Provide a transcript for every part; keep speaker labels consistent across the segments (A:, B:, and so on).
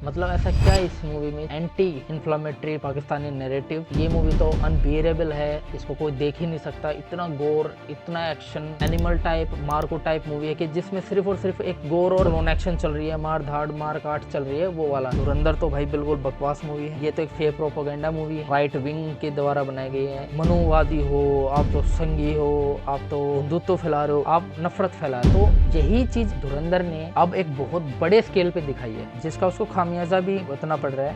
A: मतलब ऐसा क्या है इस मूवी में, एंटी इन्फ्लामेटरी पाकिस्तानी नैरेटिव। ये मूवी तो अनबियरेबल है, इसको कोई देख ही नहीं सकता। इतना गोर, इतना action, animal type, Marco type movie है कि जिसमें सिर्फ और सिर्फ एक गोर और नॉन एक्शन चल रही है, मार धाड़ मार काट चल रही है, वो वाला। धुरंधर तो भाई बिल्कुल बकवास मूवी है। ये तो एक फेक प्रोपेगेंडा मूवी है, राइट विंग के द्वारा बनाई गई है। मनुवादी हो आप तो संघी हो, आप तो हिंदुत्व फैला रहे हो, आप नफरत फैला रहे हो। तो यही चीज धुरंधर ने अब एक बहुत बड़े स्केल पे दिखाई है, जिसका उसको खामियाजा भी भुगतना पड़ रहा है।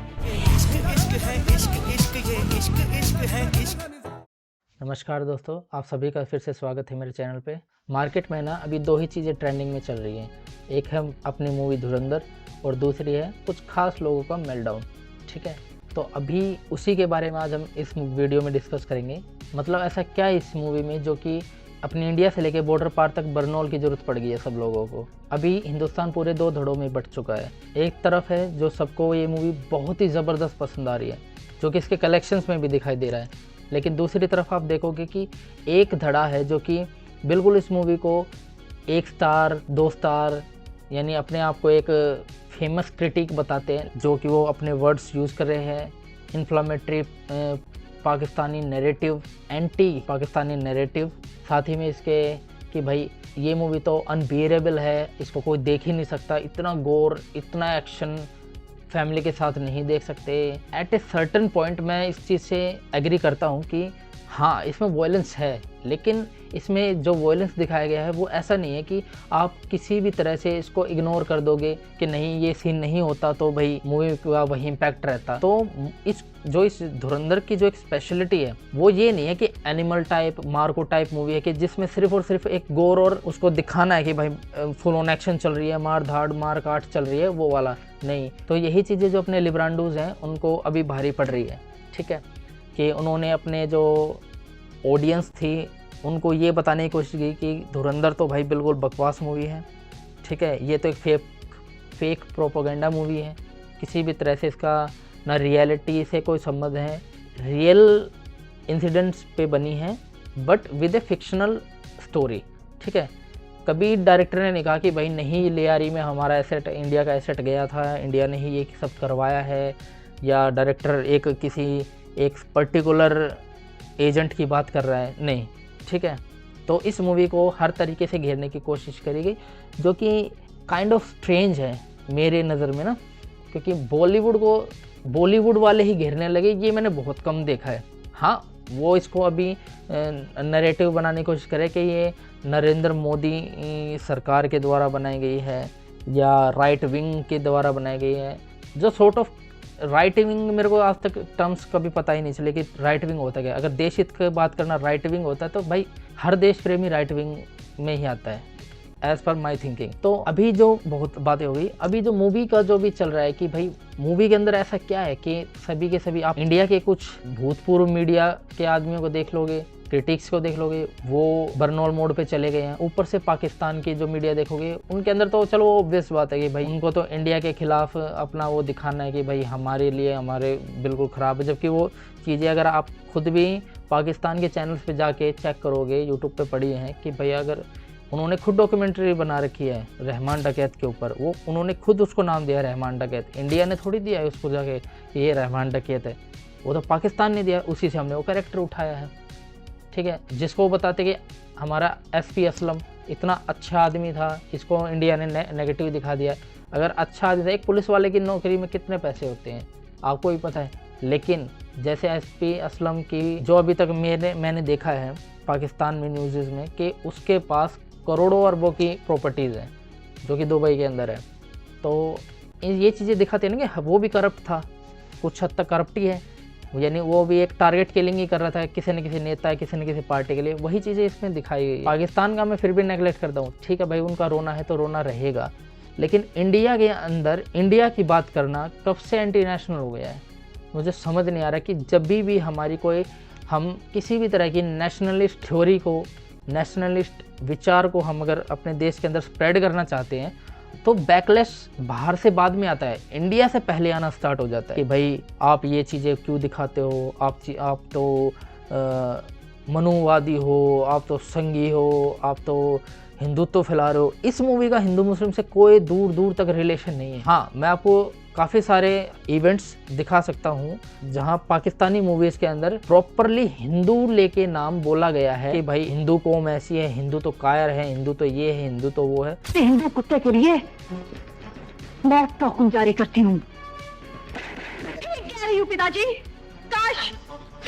A: नमस्कार दोस्तों, आप सभी का फिर से स्वागत है मेरे चैनल पे। मार्केट में ना अभी दो ही चीज़ें ट्रेंडिंग में चल रही हैं। एक है अपनी मूवी धुरंधर और दूसरी है कुछ खास लोगों का मेल्टडाउन। ठीक है, तो अभी उसी के बारे में आज हम इस वीडियो में डिस्कस करेंगे। मतलब ऐसा क्या है इस मूवी में जो कि अपनी इंडिया से लेके बॉर्डर पार तक बर्नौल की ज़रूरत पड़ गई है सब लोगों को। अभी हिंदुस्तान पूरे दो धड़ों में बट चुका है। एक तरफ है जो सबको ये मूवी बहुत ही ज़बरदस्त पसंद आ रही है, जो कि इसके कलेक्शंस में भी दिखाई दे रहा है। लेकिन दूसरी तरफ आप देखोगे कि एक धड़ा है जो कि बिल्कुल इस मूवी को 1 स्टार 2 स्टार यानी अपने आप को एक फेमस क्रिटिक बताते हैं, जो कि वो अपने वर्ड्स यूज़ कर रहे हैं। Inflammatory Pakistani narrative, anti Pakistani narrative. साथ ही में इसके कि भाई ये मूवी तो अनबियरेबल है, इसको कोई देख ही नहीं सकता। इतना गोर, इतना एक्शन फैमिली के साथ नहीं देख सकते। एट ए सर्टन पॉइंट मैं इस चीज़ से एग्री करता हूँ कि हाँ इसमें वॉयलेंस है, लेकिन इसमें जो वॉयलेंस दिखाया गया है वो ऐसा नहीं है कि आप किसी भी तरह से इसको इग्नोर कर दोगे कि नहीं ये सीन नहीं होता तो भाई मूवी का वही इम्पैक्ट रहता। तो इस धुरंधर की जो एक स्पेशलिटी है वो ये नहीं है कि animal type Marco type movie है कि जिसमें सिर्फ और सिर्फ एक गोर और उसको दिखाना है कि भाई फुल ऑन एक्शन चल रही है, मार धाड़ मार काट चल रही है, वो वाला नहीं। तो यही चीज़ें जो अपने लिब्रांडोज हैं उनको अभी भारी पड़ रही है। ठीक है, कि उन्होंने अपने जो ऑडियंस थी उनको ये बताने की कोशिश की कि धुरंधर तो भाई बिल्कुल बकवास मूवी है। ठीक है, ये तो एक फेक प्रोपेगेंडा मूवी है, किसी भी तरह से इसका ना रियलिटी से कोई संबंध है, रियल इंसिडेंट्स पे बनी है but with A fictional story. ठीक है, कभी डायरेक्टर ने नहीं कहा कि भाई नहीं लियारी में हमारा एसेट, इंडिया का एसेट गया था, इंडिया ने ही ये सब करवाया है, या डायरेक्टर एक पर्टिकुलर एजेंट की बात कर रहा है, नहीं। ठीक है, तो इस मूवी को हर तरीके से घेरने की कोशिश करेगी, जो कि काइंड ऑफ स्ट्रेंज है मेरे नज़र में ना, क्योंकि बॉलीवुड वाले ही घेरने लगे, ये मैंने बहुत कम देखा है। हाँ, वो इसको अभी नैरेटिव बनाने की कोशिश करे कि ये नरेंद्र मोदी सरकार के द्वारा बनाई गई है या राइट विंग के द्वारा बनाई गई है। जो सॉर्ट ऑफ राइट विंग, मेरे को आज तक टर्म्स कभी पता ही नहीं चले कि राइट विंग होता क्या। अगर देश हित की बात करना राइट विंग होता है तो भाई हर देश प्रेमी राइट विंग में ही आता है, एज पर माई थिंकिंग। तो अभी जो बहुत बातें हो गई, अभी जो मूवी का जो भी चल रहा है कि भाई मूवी के अंदर ऐसा क्या है कि सभी के सभी आप इंडिया के कुछ भूतपूर्व मीडिया के आदमियों को देख लोगे, क्रिटिक्स को देख लोगे, वो बर्नौल मोड पे चले गए हैं। ऊपर से पाकिस्तान की जो मीडिया देखोगे उनके अंदर तो चलो वो ऑब्वियस बात है कि भाई उनको तो इंडिया के खिलाफ अपना वो दिखाना है कि भाई हमारे लिए हमारे बिल्कुल ख़राब है। जबकि वो चीज़ें अगर आप खुद भी पाकिस्तान के चैनल्स पे जाके चेक करोगे, यूट्यूब पे पढ़ी हैं कि भाई अगर उन्होंने खुद डॉक्यूमेंट्री बना रखी है रहमान डकैत के ऊपर, वो उन्होंने खुद उसको नाम दिया रहमान डकैत। इंडिया ने थोड़ी दिया है उसको जाके कि ये रहमान डकैत है, वो तो पाकिस्तान ने दिया, उसी से हमने वो कैरेक्टर उठाया है। ठीक है, जिसको वो बताते कि हमारा SP असलम इतना अच्छा आदमी था, इसको इंडिया ने नेगेटिव दिखा दिया। अगर अच्छा आदमी था, एक पुलिस वाले की नौकरी में कितने पैसे होते हैं आपको ही पता है। लेकिन जैसे SP असलम की जो अभी तक मैंने देखा है पाकिस्तान में न्यूज़ में कि उसके पास करोड़ों अरबों की प्रॉपर्टीज़ हैं जो कि दुबई के अंदर है। तो ये चीज़ें दिखाते हैं ना कि वो भी करप्ट था, कुछ हद तक करप्ट ही है, यानी वो भी एक टारगेट किलिंग ही कर रहा था किसी न किसी नेता, किसी न किसी पार्टी के लिए। वही चीज़ें इसमें दिखाई गई। पाकिस्तान का मैं फिर भी नेगलेक्ट करता हूँ, ठीक है भाई उनका रोना है तो रोना रहेगा, लेकिन इंडिया के अंदर इंडिया की बात करना कब से एंटी नेशनल हो गया है मुझे समझ नहीं आ रहा। कि जब भी हमारी कोई, हम किसी भी तरह की नेशनलिस्ट थ्योरी को, नेशनलिस्ट विचार को हम अगर अपने देश के अंदर स्प्रेड करना चाहते हैं तो बैकलैश बाहर से बाद में आता है, इंडिया से पहले आना स्टार्ट हो जाता है कि भाई आप ये चीज़ें क्यों दिखाते हो, आप तो मनुवादी हो, आप तो संघी हो, आप तो हिंदुत्व फैला रहे हो। इस मूवी का हिंदू मुस्लिम से कोई दूर दूर तक रिलेशन नहीं है। हाँ, मैं आपको काफ़ी सारे इवेंट्स दिखा सकता हूँ जहाँ पाकिस्तानी मूवीज़ के अंदर प्रॉपरली हिंदू लेके नाम बोला गया है कि भाई हिंदू कौम ऐसी है, हिंदू तो कायर है, हिंदू तो ये है, हिंदू तो वो है।
B: हिंदू कुत्ते के लिए मौत का हुक्म जारी करती हूँ। कह रही हूँ पिताजी, काश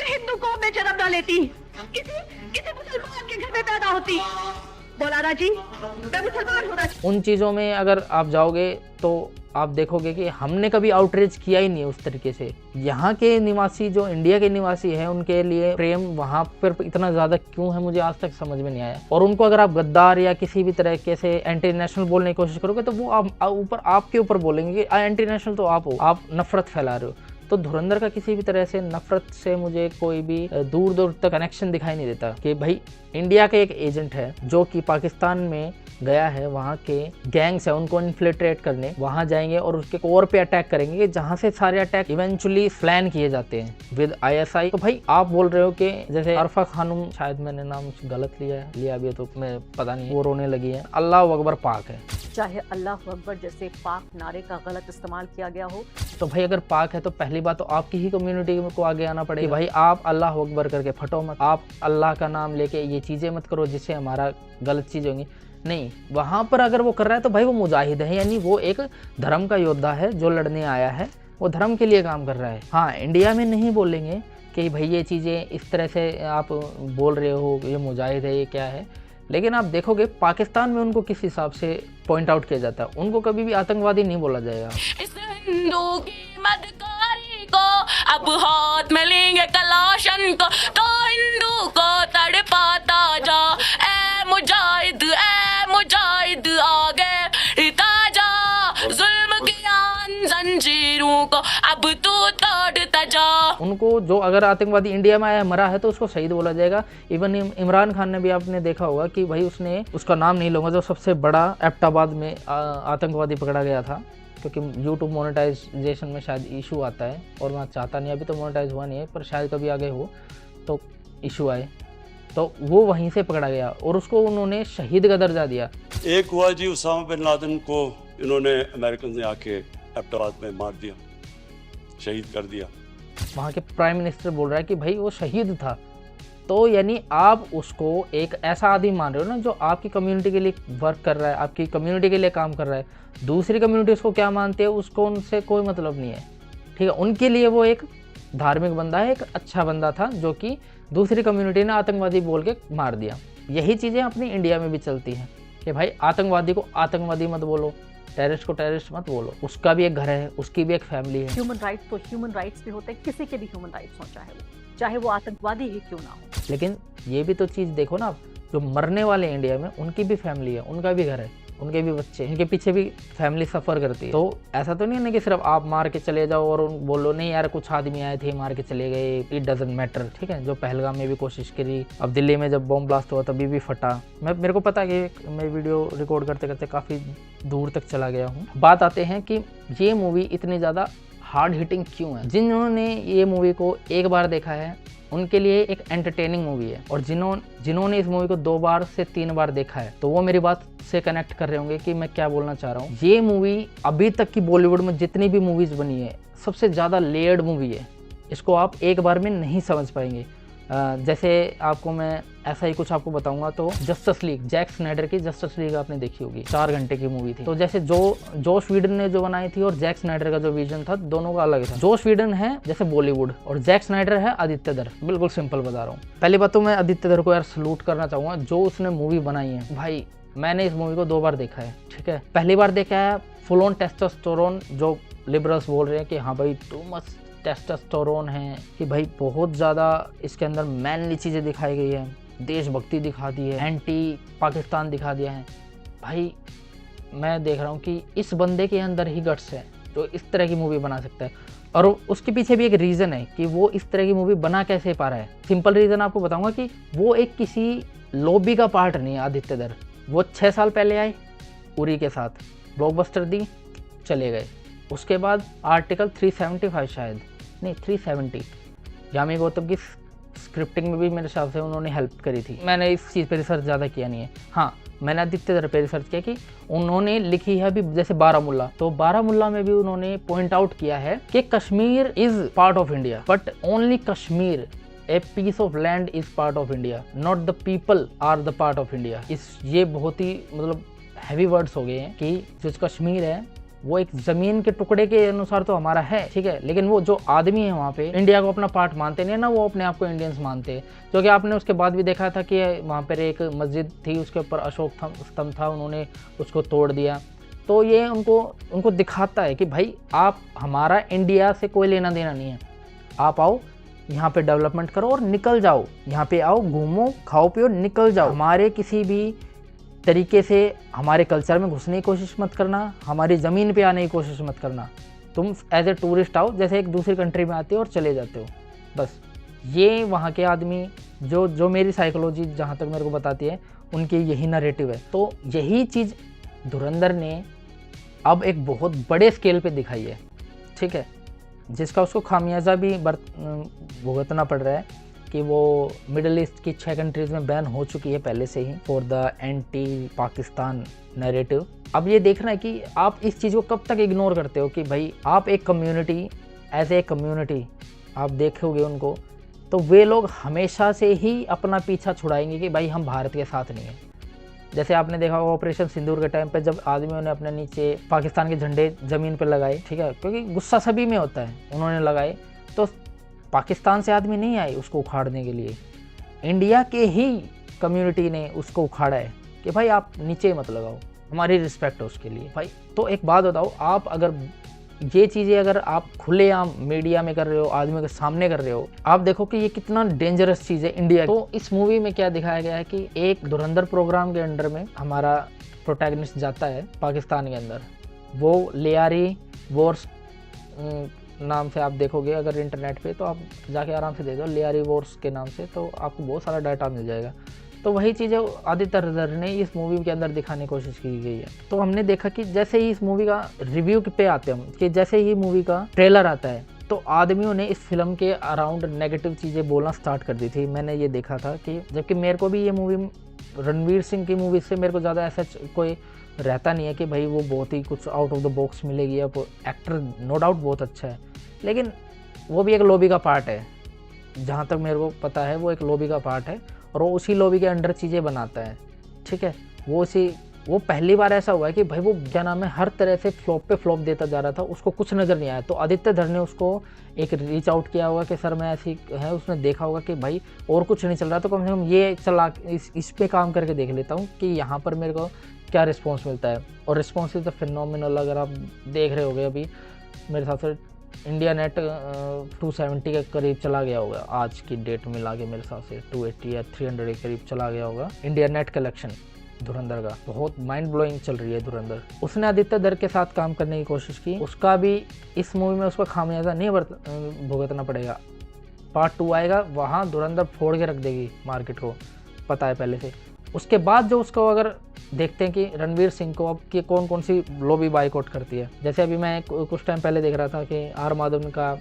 B: हिंदू कौम में जन्म न लेती, किसी मुसलमान के घर में पैदा होती। मौलाना जी, मैं मुसलमान होना।
A: उन चीज़ों में अगर आप जाओगे तो आप देखोगे कि हमने कभी आउटरीच किया ही नहीं उस तरीके से। यहाँ के निवासी जो इंडिया के निवासी हैं उनके लिए प्रेम वहाँ पर इतना ज़्यादा क्यों है मुझे आज तक समझ में नहीं आया। और उनको अगर आप गद्दार या किसी भी तरीके से एंटी नेशनल बोलने की कोशिश करोगे तो वो आपके ऊपर बोलेंगे कि एंटी नेशनल तो आप हो, आप नफरत फैला रहे हो। तो धुरंधर का किसी भी तरह से नफरत से मुझे कोई भी दूर दूर तक कनेक्शन दिखाई नहीं देता कि भाई इंडिया का एक एजेंट है जो कि पाकिस्तान में गया है, वहाँ के गैंग्स है उनको इन्फिल्ट्रेट करने वहाँ जाएंगे और उसके कोर पे अटैक करेंगे, जहाँ से सारे अटैक इवेंचुअली प्लान किए जाते हैं विद आईएसआई। तो भाई आप बोल रहे हो कि जैसे अरफा खानम, शायद मैंने नाम गलत लिया भी तो मैं पता नहीं, वो रोने लगी है। अल्लाह अकबर पाक है,
C: चाहे अल्लाह अकबर जैसे पाक नारे का गलत इस्तेमाल किया गया हो।
A: तो भाई अगर पाक है तो पहली बात तो आपकी ही कम्युनिटी को आगे आना पड़ेगा। भाई आप अल्लाह अकबर करके फटो मत, आप अल्लाह का नाम लेके ये चीज़ें मत करो जिससे हमारा गलत चीज़ होंगी। नहीं, वहाँ पर अगर वो कर रहा है तो भाई वो मुजाहिद है, यानी वो एक धर्म का योद्धा है जो लड़ने आया है, वो धर्म के लिए काम कर रहा है। हाँ, इंडिया में नहीं बोलेंगे कि भाई ये चीज़ें इस तरह से आप बोल रहे हो, ये मुजाहिद है, ये क्या है। लेकिन आप देखोगे पाकिस्तान में उनको किस हिसाब से पॉइंट आउट किया जाता है, उनको कभी भी आतंकवादी नहीं बोला जाएगा।
D: इस हिंदू की मदकारी को अब हाथ में लेंगे कलाशन को, तो हिंदू को तड़पाता जा, ए मुजाहिद आगे ताजा, जुल्म की आन जंजीरों को अब तू तोड़ता जा।
A: उनको जो अगर आतंकवादी इंडिया में आया मरा है तो उसको शहीद बोला जाएगा। इवन इमरान खान ने भी आपने देखा होगा कि भाई उसने, उसका नाम नहीं लूँगा, जो सबसे बड़ा एबटाबाद में आतंकवादी पकड़ा गया था, क्योंकि यूट्यूब मोनेटाइजेशन में शायद इशू आता है और मैं चाहता नहीं, अभी तो मोनेटाइज हुआ नहीं है, पर शायद कभी आगे हो तो इशू आए, तो वो वहीं से पकड़ा गया और उसको उन्होंने शहीद का दर्जा दिया।
E: एक हुआ जी, उसामा बिन लादेन को इन्होंने अमेरिकन ने आके एबटाबाद में मार दिया, शहीद कर दिया।
A: वहाँ के प्राइम मिनिस्टर बोल रहा है कि भाई वो शहीद था, तो यानी आप उसको एक ऐसा आदमी मान रहे हो ना जो आपकी कम्युनिटी के लिए वर्क कर रहा है, आपकी कम्युनिटी के लिए काम कर रहा है। दूसरी कम्युनिटी उसको क्या मानती है उसको उनसे कोई मतलब नहीं है, ठीक है। उनके लिए वो एक धार्मिक बंदा है, एक अच्छा बंदा था, जो कि दूसरी कम्युनिटी ने आतंकवादी बोल के मार दिया। यही चीज़ें अपनी इंडिया में भी चलती हैं कि भाई आतंकवादी को आतंकवादी मत बोलो, टेररिस्ट को टेररिस्ट मत बोलो, उसका भी एक घर है, उसकी भी एक फैमिली है।
C: ह्यूमन राइट्स तो ह्यूमन राइट्स भी होते हैं, किसी के भी ह्यूमन राइट्स हो, चाहे वो आतंकवादी ही क्यों ना हो।
A: लेकिन ये भी तो चीज़ देखो ना, जो मरने वाले इंडिया में उनकी भी फैमिली है, उनका भी घर है, उनके भी बच्चे, उनके पीछे भी फैमिली सफ़र करती है। तो ऐसा तो नहीं है ना कि सिर्फ आप मार के चले जाओ और बोलो नहीं यार कुछ आदमी आए थे मार के चले गए, इट डजंट मैटर, ठीक है। जो पहलगाम में भी कोशिश करी, अब दिल्ली में जब बॉम्ब ब्लास्ट हुआ तभी भी फटा। मेरे को पता है कि मैं वीडियो रिकॉर्ड करते करते काफ़ी दूर तक चला गया हूँ। बात आते हैं कि ये मूवी इतनी ज़्यादा हार्ड हिटिंग क्यों है। जिन्होंने ये मूवी को एक बार देखा है उनके लिए एक एंटरटेनिंग मूवी है, और जिन्होंने इस मूवी को 2 बार से 3 बार देखा है तो वो मेरी बात से कनेक्ट कर रहे होंगे कि मैं क्या बोलना चाह रहा हूँ। ये मूवी अभी तक की बॉलीवुड में जितनी भी मूवीज़ बनी है सबसे ज़्यादा लेयर्ड मूवी है। इसको आप एक बार में नहीं समझ पाएंगे। जैसे आपको मैं ऐसा ही कुछ आपको बताऊंगा तो जस्टिस लीग, जैक स्नाइडर की जस्टिस लीग आपने देखी होगी, 4 घंटे की मूवी थी। तो जैसे जोश व्हीडन ने जो बनाई थी और जैक स्नाइडर का जो विजन था दोनों का अलग था। जोश व्हीडन है जैसे बॉलीवुड और जैक स्नाइडर है आदित्य दर, बिल्कुल सिंपल बता रहा हूँ। पहली बात तो मैं आदित्य दर को यार सलूट करना चाहूँगा, जो उसने मूवी बनाई है। भाई मैंने इस मूवी को 2 बार देखा है, ठीक है। पहली बार देखा है फुल ऑन टेस्टोस्टेरोन, जो लिबरल्स बोल रहे हैं कि हाँ भाई टू मच टेस्टोस्टेरोन है, कि भाई बहुत ज़्यादा इसके अंदर मैनली चीज़ें दिखाई गई है, देशभक्ति दिखा दी है, एंटी पाकिस्तान दिखा दिया है। भाई मैं देख रहा हूँ कि इस बंदे के अंदर ही गट्स है जो इस तरह की मूवी बना सकता है, और उसके पीछे भी एक रीज़न है कि वो इस तरह की मूवी बना कैसे पा रहा है। सिंपल रीज़न आपको बताऊँगा कि वो एक किसी लॉबी का पार्ट नहीं है आदित्य दर। वो 6 साल पहले आए उरी के साथ, ब्लॉकबस्टर दी, चले गए। उसके बाद आर्टिकल 375 शायद नहीं 370, यामी गौतम की स्क्रिप्टिंग में भी मेरे हिसाब से उन्होंने हेल्प करी थी। मैंने इस चीज़ पे रिसर्च ज़्यादा किया नहीं है। हाँ, मैंने आदित्य धर पे रिसर्च किया कि उन्होंने लिखी है अभी जैसे बारामूला, तो बारामूला में भी उन्होंने पॉइंट आउट किया है कि Kashmir is part of India, but only Kashmir a piece of land is part of India, not the people are the part of India. ये बहुत ही मतलब हैवी वर्ड्स हो गए हैं कि जो कश्मीर है वो एक जमीन के टुकड़े के अनुसार तो हमारा है, ठीक है, लेकिन वो जो आदमी है वहाँ पे इंडिया को अपना पार्ट मानते नहीं है ना, वो अपने आप को इंडियंस मानते हैं। जो कि आपने उसके बाद भी देखा था कि वहाँ पर एक मस्जिद थी, उसके ऊपर अशोक स्तंभ था, उन्होंने उसको तोड़ दिया। तो ये उनको दिखाता है कि भाई आप, हमारा इंडिया से कोई लेना देना नहीं है, आप आओ यहाँ पे डेवलपमेंट करो और निकल जाओ, यहाँ पे आओ, घूमो, खाओ पियो, निकल जाओ। हमारे किसी भी तरीके से हमारे कल्चर में घुसने की कोशिश मत करना, हमारी ज़मीन पे आने की कोशिश मत करना। तुम एज ए टूरिस्ट आओ, जैसे एक दूसरी कंट्री में आते हो और चले जाते हो, बस। ये वहाँ के आदमी जो मेरी साइकोलॉजी जहाँ तक मेरे को बताती है, उनकी यही नैरेटिव है। तो यही चीज़ धुरंधर ने अब एक बहुत बड़े स्केल पे दिखाई है, ठीक है, जिसका उसको खामियाजा भी भुगतना पड़ रहा है कि वो मिडल ईस्ट की 6 कंट्रीज़ में बैन हो चुकी है पहले से ही for the anti Pakistan narrative. अब ये देखना है कि आप इस चीज़ को कब तक इग्नोर करते हो कि भाई आप एक कम्युनिटी, एज ए कम्युनिटी आप देखोगे उनको, तो वे लोग हमेशा से ही अपना पीछा छुड़ाएंगे कि भाई हम भारत के साथ नहीं हैं। जैसे आपने देखा होगा ऑपरेशन सिंदूर के टाइम पे जब आदमियों ने अपने नीचे पाकिस्तान के झंडे ज़मीन पर लगाए, ठीक है, क्योंकि गुस्सा सभी में होता है, उन्होंने लगाए, तो पाकिस्तान से आदमी नहीं आए उसको उखाड़ने के लिए, इंडिया के ही कम्युनिटी ने उसको उखाड़ा है कि भाई आप नीचे मत लगाओ, हमारी रिस्पेक्ट है उसके लिए। भाई तो एक बात बताओ, आप अगर ये चीज़ें अगर आप खुलेआम मीडिया में कर रहे हो, आदमियों के सामने कर रहे हो, आप देखो कि ये कितना डेंजरस चीज़ है इंडिया। तो इस मूवी में क्या दिखाया गया है कि एक धुरंधर प्रोग्राम के अंडर में हमारा प्रोटैगनिस्ट जाता है पाकिस्तान के अंदर, वो लियारी वॉर्स नाम से आप देखोगे अगर इंटरनेट पे, तो आप जाके आराम से दे दो लियारी वॉर्स के नाम से, तो आपको बहुत सारा डाटा मिल जाएगा। तो वही चीज़ें आदित्य धर ने इस मूवी के अंदर दिखाने की कोशिश की गई है। तो हमने देखा कि जैसे ही इस मूवी का रिव्यू पे आते हम, कि जैसे ही मूवी का ट्रेलर आता है, तो आदमियों ने इस फिल्म के अराउंड नेगेटिव चीज़ें बोलना स्टार्ट कर दी थी। मैंने ये देखा था कि जबकि मेरे को भी ये मूवी रणवीर सिंह की मूवी से मेरे को ज़्यादा ऐसा कोई रहता नहीं है कि भाई वो बहुत ही कुछ आउट ऑफ द बॉक्स मिलेगी, या एक्टर नो डाउट बहुत अच्छा है, लेकिन वो भी एक लॉबी का पार्ट है, जहाँ तक मेरे को पता है वो एक लॉबी का पार्ट है, और वो उसी लॉबी के अंडर चीज़ें बनाता है, ठीक है। वो पहली बार ऐसा हुआ है कि भाई वो क्या नाम है, हर तरह से फ्लॉप पे फ्लॉप देता जा रहा था, उसको कुछ नज़र नहीं आया। तो आदित्य धर ने उसको एक रीच आउट किया होगा कि सर मैं ऐसी है, उसने देखा होगा कि भाई और कुछ नहीं चल रहा, तो कम से कम ये चला इस पे काम करके देख लेता हूँ कि यहाँ पर मेरे को क्या रिस्पॉन्स मिलता है। और रिस्पॉन्स इज द फिनोमिनल। अगर आप देख रहे होगे अभी मेरे हिसाब से इंडिया नेट 270 के करीब चला गया होगा आज की डेट में, मिला के मेरे हिसाब से 280 या 300 के करीब चला गया होगा इंडिया नेट कलेक्शन धुरंधर का। बहुत माइंड ब्लोइंग चल रही है धुरंधर। उसने आदित्य धर के साथ काम करने की कोशिश की, उसका भी इस मूवी में उसका खामियाजा नहीं भुगतना पड़ेगा। पार्ट 2 आएगा, वहाँ धुरंधर फोड़ के रख देगी मार्केट को, पता है पहले से। उसके बाद जो उसको अगर देखते हैं कि रणवीर सिंह को अब कि कौन कौन सी लॉबी बाइकआउट करती है। जैसे अभी मैं कुछ टाइम पहले देख रहा था कि आर माधवन का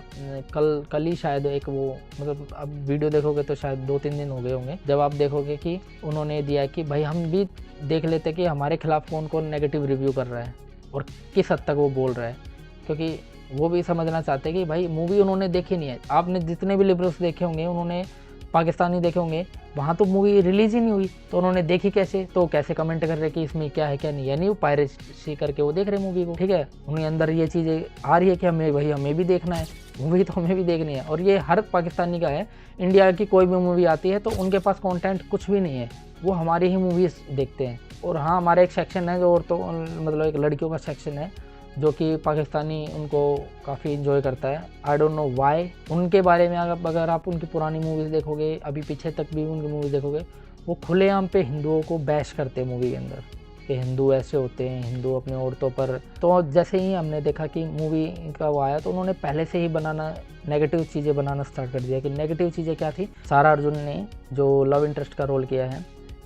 A: कल ही शायद एक वो, मतलब अब वीडियो देखोगे तो शायद 2-3 दिन हो गए होंगे, जब आप देखोगे कि उन्होंने दिया कि भाई हम भी देख लेते कि हमारे खिलाफ कौन कौन नेगेटिव रिव्यू कर रहा है और किस हद तक वो बोल रहा है, क्योंकि वो भी समझना चाहते हैं कि भाई मूवी उन्होंने देखी नहीं है। आपने जितने भी लिबरल्स देखे होंगे, उन्होंने पाकिस्तानी देखे होंगे, वहाँ तो मूवी रिलीज ही नहीं हुई, तो उन्होंने देखी कैसे, तो कैसे कमेंट कर रहे कि इसमें क्या है क्या नहीं, यानी वो पायरेसी करके वो देख रहे मूवी को, ठीक है। उन्हें अंदर ये चीज़ें आ रही है कि हमें भी देखना है, मूवी तो हमें भी देखनी है। और ये हर पाकिस्तानी का है, इंडिया की कोई भी मूवी आती है तो उनके पास कंटेंट कुछ भी नहीं है, वो हमारी ही मूवीज़ देखते हैं। और हाँ, हमारा एक सेक्शन है जो औरतों, मतलब एक लड़कियों का सेक्शन है जो कि पाकिस्तानी उनको काफ़ी इंजॉय करता है। I don't know why. उनके बारे में अगर आप उनकी पुरानी मूवीज़ देखोगे, अभी पीछे तक भी उनकी मूवीज़ देखोगे, वो खुलेआम पे हिंदुओं को बैश करते हैं मूवी के अंदर कि हिंदू ऐसे होते हैं, हिंदू अपनी औरतों पर। तो जैसे ही हमने देखा कि मूवी का वो आया, तो उन्होंने पहले से ही नेगेटिव चीज़ें बनाना स्टार्ट कर दिया। कि नेगेटिव चीज़ें क्या थी, सारा अर्जुन ने जो लव इंटरेस्ट का रोल किया है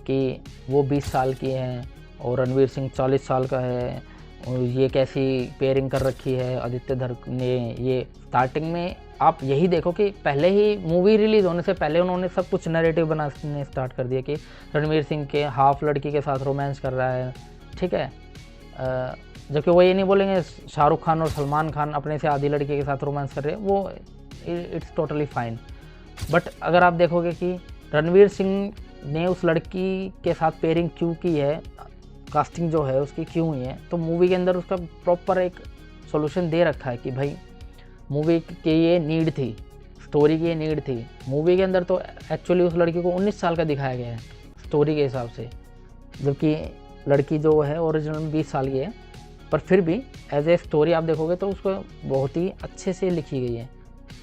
A: कि वो 20 साल की हैं और रणवीर सिंह 40 साल का है, और ये कैसी पेयरिंग कर रखी है आदित्य धर ने। ये स्टार्टिंग में आप यही देखो कि पहले ही मूवी रिलीज़ होने से पहले उन्होंने सब कुछ नैरेटिव बनाने स्टार्ट कर दिया कि रणवीर सिंह के हाफ लड़की के साथ रोमांस कर रहा है, ठीक है। जबकि वो ये नहीं बोलेंगे शाहरुख खान और सलमान खान अपने से आधी लड़की के साथ रोमांस कर रहे हैं, वो इट्स टोटली फाइन। बट अगर आप देखोगे कि रणवीर सिंह ने उस लड़की के साथ पेयरिंग क्यों की है, कास्टिंग जो है उसकी क्यों हुई है, तो मूवी के अंदर उसका प्रॉपर एक सॉल्यूशन दे रखा है कि भाई मूवी की ये नीड थी, स्टोरी की ये नीड थी। मूवी के अंदर तो एक्चुअली उस लड़की को 19 साल का दिखाया गया है स्टोरी के हिसाब से, जबकि लड़की जो है ओरिजिनल 20 साल की है। पर फिर भी एज ए स्टोरी आप देखोगे तो उसको बहुत ही अच्छे से लिखी गई है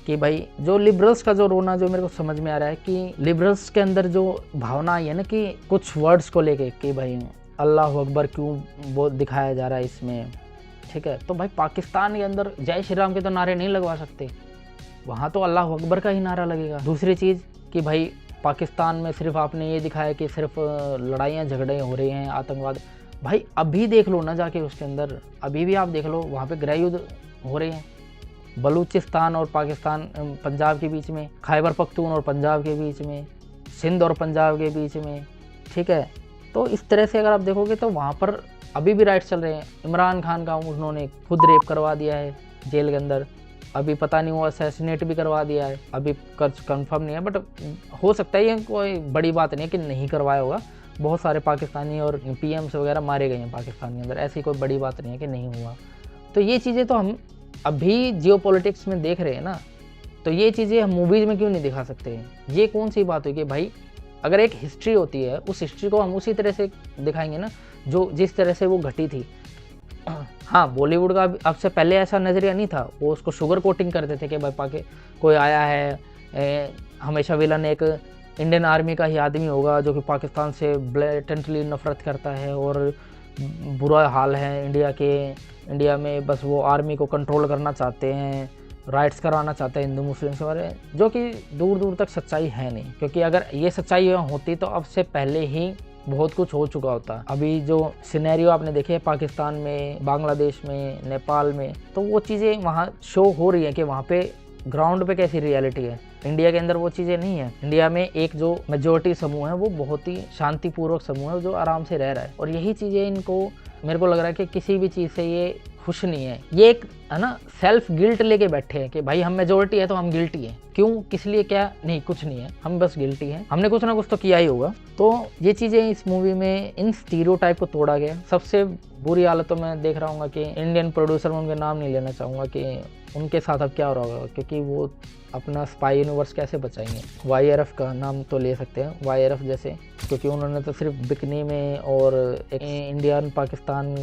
A: कि भाई जो लिबरल्स का जो रोना जो मेरे को समझ में आ रहा है कि लिबरल्स के अंदर जो भावना आई है ना कि कुछ वर्ड्स को लेके कि भाई अल्लाह अकबर क्यों वो दिखाया जा रहा है इसमें, ठीक है। तो भाई पाकिस्तान के अंदर जय श्री राम के तो नारे नहीं लगवा सकते, वहाँ तो अल्लाह अकबर का ही नारा लगेगा। दूसरी चीज़ कि भाई पाकिस्तान में सिर्फ आपने ये दिखाया कि सिर्फ लड़ाइयाँ झगड़े हो रहे हैं, आतंकवाद। भाई अभी देख लो ना जाके उसके अंदर, अभी भी आप देख लो वहाँ पे गृह युद्ध हो रहे हैं बलूचिस्तान और पाकिस्तान पंजाब के बीच में, खैबर पख्तून और पंजाब के बीच में, सिंध और पंजाब के बीच में, ठीक है। तो इस तरह से अगर आप देखोगे तो वहाँ पर अभी भी राइट्स चल रहे हैं। इमरान खान का उन्होंने खुद रेप करवा दिया है जेल के अंदर, अभी पता नहीं वो असैसिनेट भी करवा दिया है, अभी कंफर्म नहीं है, बट हो सकता है ये कोई बड़ी बात नहीं है कि नहीं करवाया होगा। बहुत सारे पाकिस्तानी और पीएम्स वगैरह मारे गए हैं पाकिस्तान के अंदर, ऐसी कोई बड़ी बात नहीं है कि नहीं हुआ। तो ये चीज़ें तो हम अभी जियोपॉलिटिक्स में देख रहे हैं ना, तो ये चीज़ें हम मूवीज़ में क्यों नहीं दिखा सकते हैं? ये कौन सी बात हुई कि भाई अगर एक हिस्ट्री होती है उस हिस्ट्री को हम उसी तरह से दिखाएंगे ना जो जिस तरह से वो घटी थी। हाँ, बॉलीवुड का अब से पहले ऐसा नज़रिया नहीं था, वो उसको शुगर कोटिंग करते थे कि भाई कोई आया है, हमेशा विलन एक इंडियन आर्मी का ही आदमी होगा जो कि पाकिस्तान से ब्लेटेंटली नफरत करता है और बुरा हाल है इंडिया में, बस वो आर्मी को कंट्रोल करना चाहते हैं, राइट्स कराना चाहते हैं हिंदू मुस्लिम से बारे, जो कि दूर दूर तक सच्चाई है नहीं। क्योंकि अगर ये सच्चाई होती तो अब से पहले ही बहुत कुछ हो चुका होता। अभी जो सिनेरियो आपने देखे पाकिस्तान में, बांग्लादेश में, नेपाल में, तो वो चीज़ें वहाँ शो हो रही हैं कि वहाँ पे ग्राउंड पे कैसी रियलिटी है। इंडिया के अंदर वो चीज़ें नहीं है। इंडिया में एक जो मेजॉरिटी समूह है वो बहुत ही शांतिपूर्वक समूह है जो आराम से रह रहा है, और यही चीज़ें इनको मेरे को लग रहा है कि किसी भी चीज़ से ये खुश नहीं है। ये एक है ना सेल्फ गिल्ट लेके बैठे हैं कि भाई हम मेजोरिटी है तो हम गिल्टी हैं, क्यों, किस लिए, क्या, नहीं कुछ नहीं है, हम बस गिल्टी हैं, हमने कुछ ना कुछ तो किया ही होगा। तो ये चीज़ें इस मूवी में इन स्टीरियोटाइप को तोड़ा गया। सबसे बुरी हालत तो मैं देख रहा हूँ कि इंडियन प्रोड्यूसर, मैं उनके नाम नहीं लेना चाहूँगा कि उनके साथ अब क्या हो रहा होगा, क्योंकि वो अपना स्पाई यूनिवर्स कैसे बचाएंगे। YRF का नाम तो ले सकते हैं, YRF जैसे, क्योंकि उन्होंने तो सिर्फ बिकनी में और एक इंडियन पाकिस्तान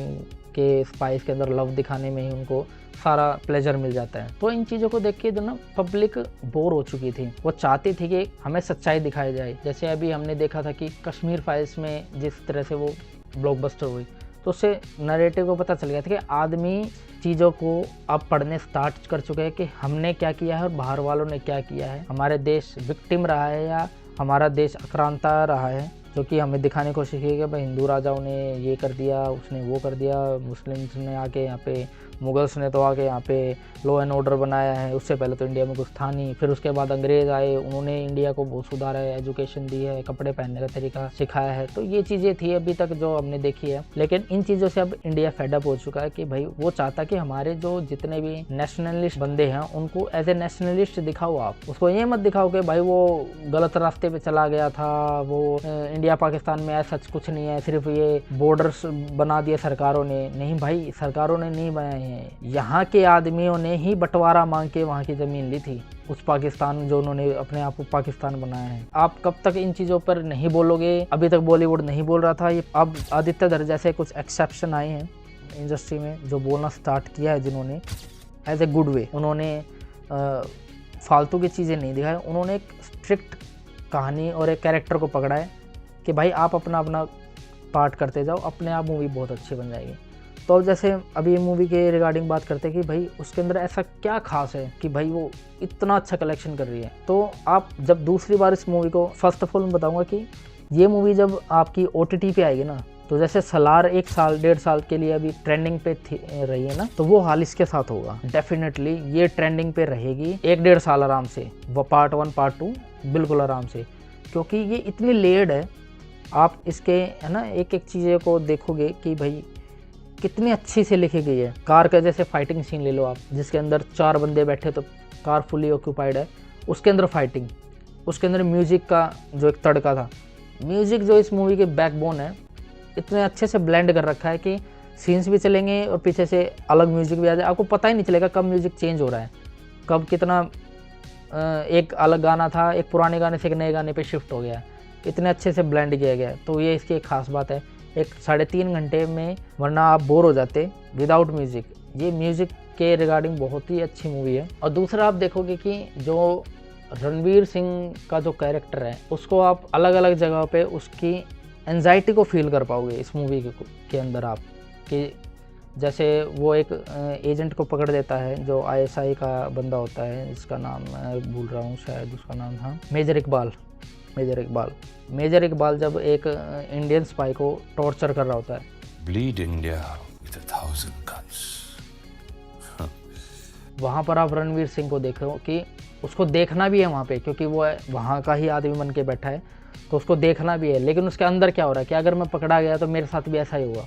A: के स्पाइस के अंदर लव दिखाने में ही उनको सारा प्लेजर मिल जाता है। तो इन चीज़ों को देख के जो ना पब्लिक बोर हो चुकी थी, वो चाहती थी कि हमें सच्चाई दिखाई जाए। जैसे अभी हमने देखा था कि कश्मीर फाइल्स में जिस तरह से वो ब्लॉकबस्टर हुई, तो उससे नैरेटिव को पता चल गया था कि आदमी चीज़ों को अब पढ़ने स्टार्ट कर चुके हैं कि हमने क्या किया है और बाहर वालों ने क्या किया है। हमारे देश विक्टिम रहा है या हमारा देश आक्रांता रहा है, जो कि हमें दिखाने की कोशिश की कि भाई हिंदू राजाओं ने ये कर दिया, उसने वो कर दिया, मुस्लिम्स ने आके यहाँ पे, मुगल्स ने तो आके यहाँ पे लॉ एंड ऑर्डर बनाया है। उससे पहले तो इंडिया में कुछ था नहीं, फिर उसके बाद अंग्रेज़ आए, उन्होंने इंडिया को बहुत सुधारा है, एजुकेशन दी है, कपड़े पहनने का तरीका सिखाया है। तो ये चीज़ें थी अभी तक जो हमने देखी है, लेकिन इन चीज़ों से अब इंडिया फेडअप हो चुका है कि भाई वो चाहता कि हमारे जो जितने भी नेशनलिस्ट बंदे हैं उनको एज ए नेशनलिस्ट दिखाओ। आप उसको ये मत दिखाओ कि भाई वो गलत रास्ते पे चला गया था, वो इंडिया पाकिस्तान में ऐसा कुछ नहीं है, सिर्फ ये बॉर्डर्स बना दिए सरकारों ने। नहीं भाई, सरकारों ने नहीं बनाए हैं, यहाँ के आदमियों ने ही बंटवारा मांग के वहाँ की ज़मीन ली थी, उस पाकिस्तान जो उन्होंने अपने आप को पाकिस्तान बनाया है। आप कब तक इन चीज़ों पर नहीं बोलोगे? अभी तक बॉलीवुड नहीं बोल रहा था, ये अब आदित्य धर जैसे कुछ एक्सेप्शन आए हैं इंडस्ट्री में जो बोलना स्टार्ट किया है, जिन्होंने एज ए गुड वे, उन्होंने फालतू की चीज़ें नहीं दिखाई, उन्होंने एक स्ट्रिक्ट कहानी और एक कैरेक्टर को पकड़ा है कि भाई आप अपना अपना पार्ट करते जाओ, अपने आप मूवी बहुत अच्छी बन जाएगी। तो अब जैसे अभी ये मूवी के रिगार्डिंग बात करते हैं कि भाई उसके अंदर ऐसा क्या खास है कि भाई वो इतना अच्छा कलेक्शन कर रही है। तो आप जब दूसरी बार इस मूवी को, फर्स्ट ऑफ ऑल मैं बताऊंगा कि ये मूवी जब आपकी OTT पे आएगी ना, तो जैसे सलार 1 साल 1.5 साल के लिए अभी ट्रेंडिंग पे रही है ना, तो वो हाल इसके साथ होगा। डेफिनेटली ये ट्रेंडिंग पे रहेगी 1-1.5 साल आराम से, वो पार्ट 1 पार्ट 2 बिल्कुल आराम से, क्योंकि ये इतनी लेयर्ड है। आप इसके है ना एक एक चीज़ें को देखोगे कि भाई कितनी अच्छी से लिखी गई है। कार का जैसे फाइटिंग सीन ले लो आप, जिसके अंदर 4 बंदे बैठे तो कार फुली ऑक्यूपाइड है, उसके अंदर फाइटिंग, उसके अंदर म्यूजिक का जो एक तड़का था, म्यूजिक जो इस मूवी के बैकबोन है, इतने अच्छे से ब्लेंड कर रखा है कि सीन्स भी चलेंगे और पीछे से अलग म्यूजिक भी आ जाए, आपको पता ही नहीं चलेगा कब म्यूजिक चेंज हो रहा है, कब कितना एक अलग गाना था, एक पुराने गाने से एक नए गाने पे शिफ्ट हो गया, इतने अच्छे से ब्लेंड किया गया है। तो ये इसकी एक खास बात है। एक 3.5 घंटे में वरना आप बोर हो जाते विदाउट म्यूज़िक। ये म्यूज़िक के रिगार्डिंग बहुत ही अच्छी मूवी है। और दूसरा आप देखोगे कि जो रणवीर सिंह का जो कैरेक्टर है उसको आप अलग अलग जगह पे उसकी एंजाइटी को फील कर पाओगे इस मूवी के अंदर आप, कि जैसे वो एक एजेंट को पकड़ देता है जो ISI का बंदा होता है, जिसका नाम मैं भूल रहा हूँ, शायद उसका नाम था मेजर इकबाल जब एक इंडियन स्पाई को टॉर्चर कर रहा होता है,
F: Bleed India with 1,000 cuts.
A: वहाँ पर आप रणवीर सिंह को देखो कि उसको देखना भी है वहाँ पे, क्योंकि वो वहाँ का ही आदमी बन के बैठा है, तो उसको देखना भी है। लेकिन उसके अंदर क्या हो रहा है कि अगर मैं पकड़ा गया तो मेरे साथ भी ऐसा ही होगा।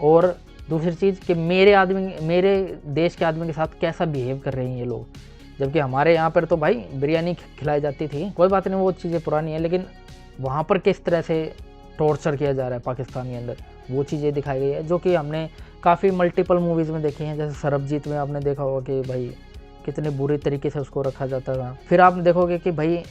A: और दूसरी चीज़ कि मेरे देश के आदमी के साथ कैसा बिहेव कर रहे हैं ये लोग, जबकि हमारे यहाँ पर तो भाई बिरयानी खिलाई जाती थी, कोई बात नहीं, वो चीज़ें पुरानी है, लेकिन वहाँ पर किस तरह से टॉर्चर किया जा रहा है पाकिस्तान के अंदर, वो चीज़ें दिखाई गई है, जो कि हमने काफ़ी मल्टीपल मूवीज़ में देखी हैं। जैसे सरबजीत में आपने देखा होगा कि भाई कितने बुरी तरीके से उसको रखा जाता था। फिर आप देखोगे कि भाई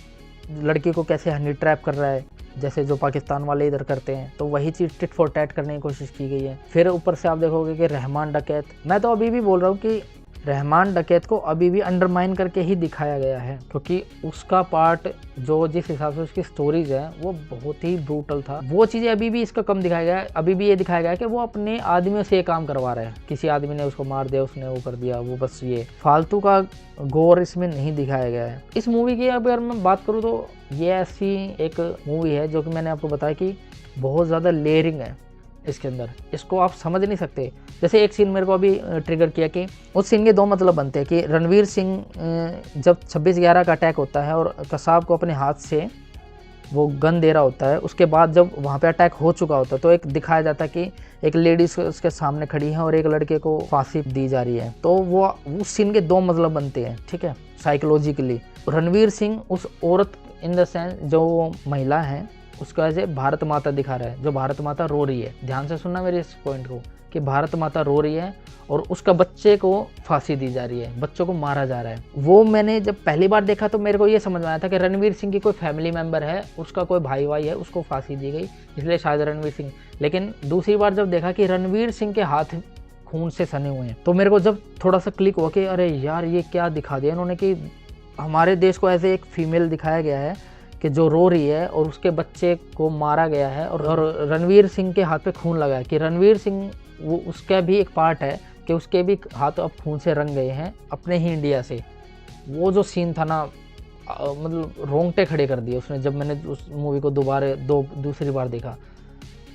A: लड़की को कैसे हनी ट्रैप कर रहा है, जैसे जो पाकिस्तान वाले इधर करते हैं, तो वही चीज़ टिट फॉर टैट करने की कोशिश की गई है। फिर ऊपर से आप देखोगे कि रहमान डकैत, मैं तो अभी भी बोल रहा हूँ कि रहमान डकैत को अभी भी अंडरमाइन करके ही दिखाया गया है, क्योंकि उसका पार्ट जो जिस हिसाब से उसकी स्टोरीज है वो बहुत ही ब्रूटल था। वो चीज़ें अभी भी इसका कम दिखाया गया है। अभी भी ये दिखाया गया है कि वो अपने आदमियों से ये काम करवा रहा है, किसी आदमी ने उसको मार दिया, उसने वो कर दिया, वो बस ये फालतू का गोर इसमें नहीं दिखाया गया है। इस मूवी की अगर मैं बात करूँ तो ये ऐसी एक मूवी है जो कि मैंने आपको बताया कि बहुत ज़्यादा लेयरिंग है इसके अंदर, इसको आप समझ नहीं सकते। जैसे एक सीन मेरे को अभी ट्रिगर किया कि उस सीन के 2 मतलब बनते हैं कि रणवीर सिंह जब 26/11 का अटैक होता है और कसाब को अपने हाथ से वो गन दे रहा होता है, उसके बाद जब वहाँ पे अटैक हो चुका होता है तो एक दिखाया जाता है कि एक लेडीज उसके सामने खड़ी है और एक लड़के को फांसी दी जा रही है। तो वो उस सीन के 2 मतलब बनते हैं, ठीक है, साइकोलॉजिकली। रणवीर सिंह उस औरत इन द सेंस जो महिला है उसको ऐसे भारत माता दिखा रहा है, जो भारत माता रो रही है। ध्यान से सुनना मेरे इस पॉइंट को कि भारत माता रो रही है और उसका बच्चे को फांसी दी जा रही है, बच्चों को मारा जा रहा है। वो मैंने जब पहली बार देखा तो मेरे को ये समझ में आया था कि रणवीर सिंह की कोई फैमिली मेम्बर है, उसका कोई भाई है, उसको फांसी दी गई, इसलिए शायद रणवीर सिंह। लेकिन दूसरी बार जब देखा कि रणवीर सिंह के हाथ खून से सने हुए हैं, तो मेरे को जब थोड़ा सा क्लिक हुआ कि अरे यार ये क्या दिखा दिया इन्होंने कि हमारे देश को ऐसे एक फीमेल दिखाया गया है कि जो रो रही है और उसके बच्चे को मारा गया है और रणवीर सिंह के हाथ पे खून लगा है, कि रणवीर सिंह वो उसका भी एक पार्ट है कि उसके भी हाथ अब खून से रंग गए हैं अपने ही इंडिया से। वो जो सीन था ना, मतलब रोंगटे खड़े कर दिए उसने जब मैंने उस मूवी को दूसरी बार देखा।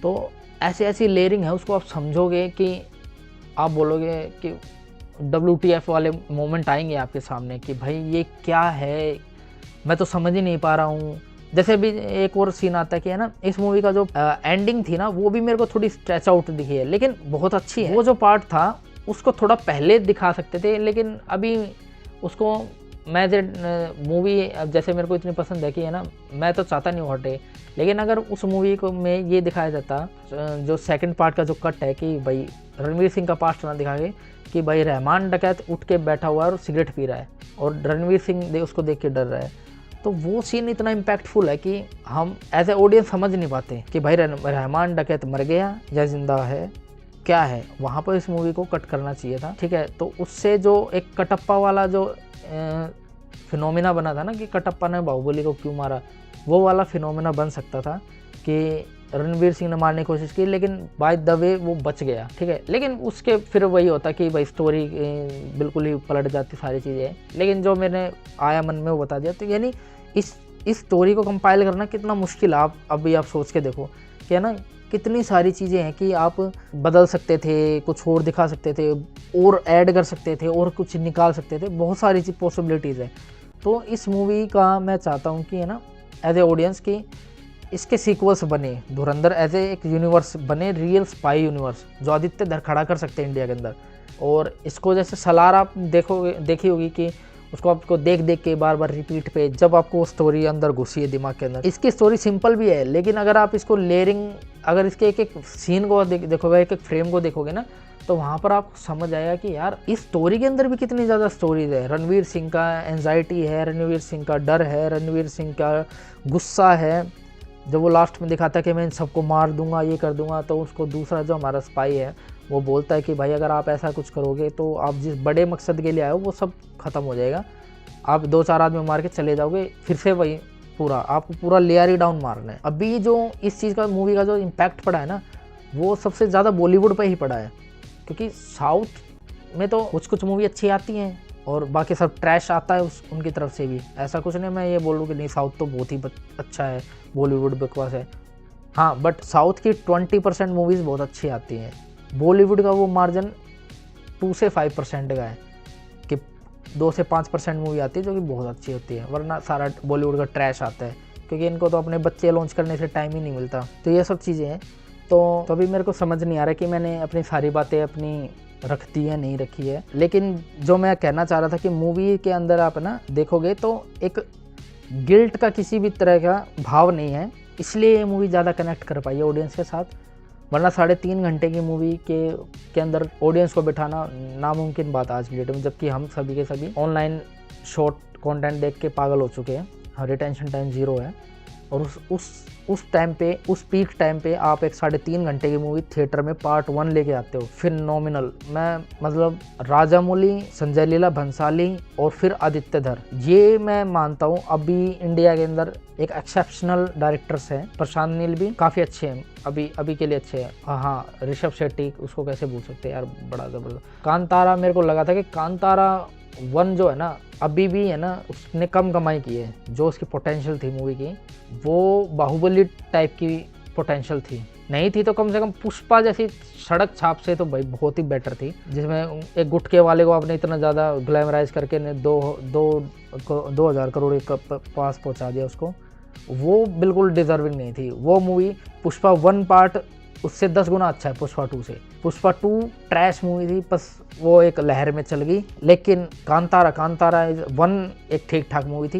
A: तो ऐसी लेयरिंग है, उसको आप समझोगे कि आप बोलोगे कि WTF वाले मोमेंट आएंगे आपके सामने कि भाई ये क्या है, मैं तो समझ ही नहीं पा रहा हूँ। जैसे भी एक और सीन आता है कि है ना, इस मूवी का जो एंडिंग थी ना वो भी मेरे को थोड़ी स्ट्रेच आउट दिखी है, लेकिन बहुत अच्छी है। वो जो पार्ट था उसको थोड़ा पहले दिखा सकते थे, लेकिन अभी उसको मैं मूवी जैसे मेरे को इतनी पसंद है कि है ना, मैं तो चाहता नहीं हटे, लेकिन अगर उस मूवी को में ये दिखाया जाता जो सेकंड पार्ट का जो कट है कि भाई रणवीर सिंह का पास्ट ना दिखा के कि भाई रहमान डकैत उठ के बैठा हुआ है और सिगरेट पी रहा है और रणवीर सिंह उसको देख के डर रहा है, तो वो सीन इतना इम्पैक्टफुल है कि हम एज ए ऑडियंस समझ नहीं पाते कि भाई रहमान डकैत मर गया या जिंदा है, क्या है। वहाँ पर इस मूवी को कट करना चाहिए था, ठीक है। तो उससे जो एक कटप्पा वाला जो फिनोमिना बना था ना कि कटप्पा ने बाहुबली को क्यों मारा, वो वाला फिनोमिना बन सकता था कि रणवीर सिंह ने मारने की कोशिश की लेकिन बाय द वे वो बच गया, ठीक है। लेकिन उसके फिर वही होता कि भाई स्टोरी बिल्कुल ही पलट जाती सारी चीज़ें, लेकिन जो मैंने आया मन में वो बता दिया। तो यानी इस स्टोरी को कंपाइल करना कितना मुश्किल है। आप अभी आप सोच के देखो कि है ना, कितनी सारी चीज़ें हैं कि आप बदल सकते थे, कुछ और दिखा सकते थे, और ऐड कर सकते थे, और कुछ निकाल सकते थे, बहुत सारी चीज़ पॉसिबिलिटीज़ है। तो इस मूवी का मैं चाहता हूँ कि है ना, एज ए ऑडियंस की इसके सीक्वल्स बने, धुरंधर एज ए एक यूनिवर्स बने, रियल स्पाई यूनिवर्स जो आदित्य धर खड़ा कर सकते हैं इंडिया के अंदर। और इसको जैसे सलार आप देखी होगी कि उसको आपको देख देख के बार बार रिपीट पे, जब आपको स्टोरी अंदर घुसी है दिमाग के अंदर। इसकी स्टोरी सिंपल भी है, लेकिन अगर आप इसको लेयरिंग, अगर इसके एक एक सीन को देखोगे, एक एक फ्रेम को देखोगे ना, तो वहाँ पर आपको समझ आएगा कि यार इस स्टोरी के अंदर भी कितनी ज़्यादा स्टोरीज है। रणवीर सिंह का एंजाइटी है, रणवीर सिंह का डर है, रणवीर सिंह का गुस्सा है। जब वो लास्ट में दिखाता है कि मैं इन सबको मार दूंगा, ये कर दूंगा, तो उसको दूसरा जो हमारा स्पाई है वो बोलता है कि भाई अगर आप ऐसा कुछ करोगे तो आप जिस बड़े मकसद के लिए आए हो वो सब खत्म हो जाएगा, आप 2-4 आदमी मार के चले जाओगे, फिर से वही पूरा आपको पूरा लेयर ही डाउन मारना है। अभी जो इस चीज़ का मूवी का जो इम्पैक्ट पड़ा है ना, वो सबसे ज़्यादा बॉलीवुड पे ही पड़ा है, क्योंकि साउथ में तो कुछ कुछ मूवी अच्छी आती हैं और बाकी सब ट्रैश आता है उनकी तरफ से भी। ऐसा कुछ नहीं मैं ये बोलूँ कि नहीं साउथ तो बहुत ही अच्छा है, बॉलीवुड बकवास है। हाँ, बट साउथ की 20% मूवीज़ बहुत अच्छी आती हैं। बॉलीवुड का वो मार्जिन 2 से 5% का है कि 2 से 5% मूवी आती है जो कि बहुत अच्छी होती है, वरना सारा बॉलीवुड का ट्रैश आता है, क्योंकि इनको तो अपने बच्चे लॉन्च करने से टाइम ही नहीं मिलता। तो ये सब चीज़ें हैं। तो अभी मेरे को समझ नहीं आ रहा कि मैंने अपनी सारी बातें अपनी रख दी है नहीं रखी है, लेकिन जो मैं कहना चाह रहा था कि मूवी के अंदर आप ना देखोगे तो एक गिल्ट का किसी भी तरह का भाव नहीं है, इसलिए ये मूवी ज़्यादा कनेक्ट कर पाई है ऑडियंस के साथ। वरना 3.5 घंटे की मूवी के अंदर ऑडियंस को बिठाना नामुमकिन बात आज की डेट में, जबकि हम सभी के सभी ऑनलाइन शॉर्ट कंटेंट देख के पागल हो चुके हैं। रिटेंशन टाइम 0 है, और उस टाइम पे, उस पीक टाइम पे आप एक 3.5 घंटे की मूवी थिएटर में पार्ट 1 लेके आते हो। फिनोमिनल, मैं मतलब राजामौली, संजय लीला भंसाली और फिर आदित्य धर, ये मैं मानता हूँ अभी इंडिया के अंदर एक एक्सेप्शनल डायरेक्टर्स हैं। प्रशांत नील भी काफ़ी अच्छे हैं, अभी के लिए अच्छे हैं। हाँ, ऋषभ शेट्टी, उसको कैसे भूल सकते हैं यार, बड़ा ज़बरदस्त। कांतारा, मेरे को लगा था कि कांतारा 1 जो है ना, अभी भी है ना, उसने कम कमाई की है। जो उसकी पोटेंशियल थी मूवी की, वो बाहुबली टाइप की पोटेंशियल थी, नहीं थी तो कम से कम पुष्पा जैसी सड़क छाप से तो भाई बहुत ही बेटर थी, जिसमें एक गुटके वाले को आपने इतना ज़्यादा ग्लैमराइज करके ने 2000 करोड़ के पास पहुंचा दिया उसको। वो बिल्कुल डिजर्विंग नहीं थी वो मूवी। पुष्पा 1 पार्ट उससे 10 गुना अच्छा है पुष्पा 2 से। पुष्पा 2 ट्रैश मूवी थी, बस वो एक लहर में चल गई। लेकिन कांतारा 1 एक ठीक ठाक मूवी थी,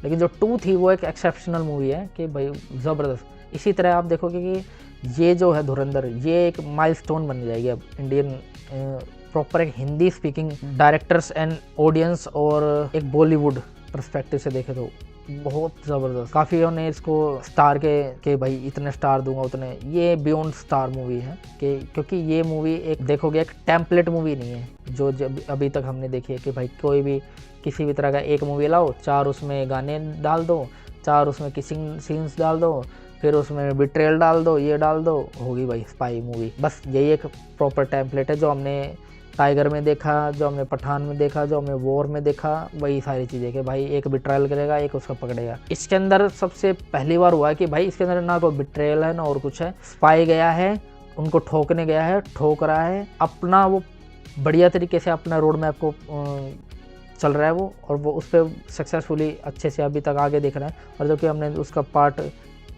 A: लेकिन जो 2 थी वो एक एक्सेप्शनल मूवी है कि भाई ज़बरदस्त। इसी तरह आप देखोगे कि ये जो है धुरंधर, ये एक माइलस्टोन बन जाएगी अब इंडियन प्रॉपर एक Hindi speaking directors and audience और एक बॉलीवुड पर्सपेक्टिव से देखे तो बहुत ज़बरदस्त। काफ़ियों ने इसको स्टार के भाई इतने स्टार दूंगा उतने, ये बियॉन्ड स्टार मूवी है कि क्योंकि ये मूवी एक देखोगे एक टेम्पलेट मूवी नहीं है जो अभी तक हमने देखी है कि भाई कोई भी किसी भी तरह का एक मूवी लाओ, 4 उसमें गाने डाल दो, 4 उसमें किसिंग सीन्स डाल दो, फिर उसमें बिट्रेयल डाल दो, ये डाल दो, होगी भाई स्पाई मूवी। बस यही एक प्रॉपर टेम्पलेट है जो हमने टाइगर में देखा, जो हमने पठान में देखा, जो हमने वॉर में देखा, वही सारी चीज़ें कि भाई एक बिट्रायल करेगा, एक उसका पकड़ेगा। इसके अंदर सबसे पहली बार हुआ है कि भाई इसके अंदर ना कोई बिट्रेयल है ना और कुछ है, स्पाई गया है, उनको ठोकने गया है, ठोक रहा है, अपना वो बढ़िया तरीके से अपना रोड मैप को चल रहा है वो, और वो उस पर सक्सेसफुली अच्छे से अभी तक आगे देख रहा है। और जो कि हमने उसका पार्ट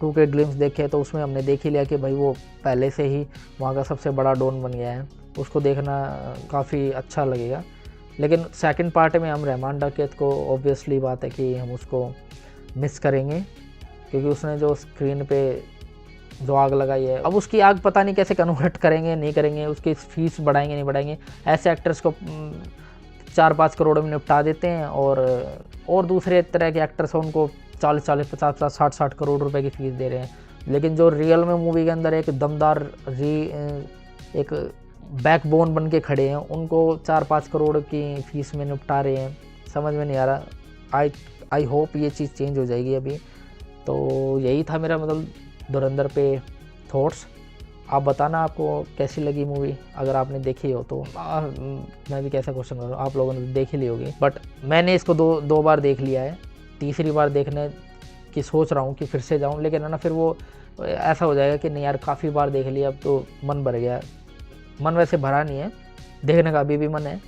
A: 2 के ग्लिम्स देखे तो उसमें हमने देख ही लिया कि भाई वो पहले से ही वहाँ का सबसे बड़ा डॉन बन गया है, उसको देखना काफ़ी अच्छा लगेगा। लेकिन सेकंड पार्ट में हम रहमान डकैत को ऑब्वियसली बात है कि हम उसको मिस करेंगे, क्योंकि उसने जो स्क्रीन पे जो आग लगाई है, अब उसकी आग पता नहीं कैसे कन्वर्ट करेंगे नहीं करेंगे, उसकी फीस बढ़ाएंगे नहीं बढ़ाएंगे। ऐसे एक्टर्स को 4-5 करोड़ में निपटा देते हैं, और दूसरे तरह के एक्टर्स हैं उनको 40-40, 50-50, 60-60 करोड़ रुपए की फीस दे रहे हैं। लेकिन जो रियल में मूवी के अंदर एक दमदार एक बैकबोन बन के खड़े हैं, उनको 4-5 करोड़ की फीस में निपटा रहे हैं। समझ में नहीं आ रहा। आई होप ये चीज़ चेंज हो जाएगी अभी। तो यही था मेरा मतलब धुरंधर पे थॉट्स। आप बताना आपको कैसी लगी मूवी, अगर आपने देखी हो तो। मैं भी कैसा क्वेश्चन कर रहा हूँ, आप लोगों ने देख ही ली होगी, बट मैंने इसको दो बार देख लिया है। तीसरी बार देखने की सोच रहा हूँ कि फिर से जाऊँ, लेकिन है ना फिर वो तो ऐसा हो जाएगा कि नहीं यार काफ़ी बार देख लिया, अब तो मन भर गया। मन वैसे भरा नहीं है, देखने का अभी भी मन है,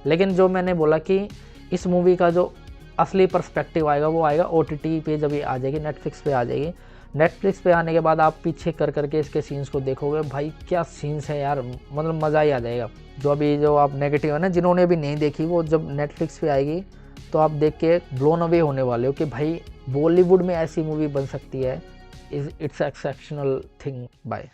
A: लेकिन जो मैंने बोला कि इस मूवी का जो असली पर्सपेक्टिव आएगा वो आएगा OTT पे, जब ये आ जाएगी, नेटफ्लिक्स पे आ जाएगी। नेटफ्लिक्स पे आने के बाद आप पीछे कर करके इसके सीन्स को देखोगे, भाई क्या सीन्स है यार, मतलब मज़ा ही आ जाएगा। जो आप नेगेटिव है ना, जिन्होंने अभी नहीं देखी, वो जब नेटफ्लिक्स पे आएगी तो आप देख के ब्लोन अवे होने वाले हो कि भाई बॉलीवुड में ऐसी मूवी बन सकती है। It's exceptional thing. बाय।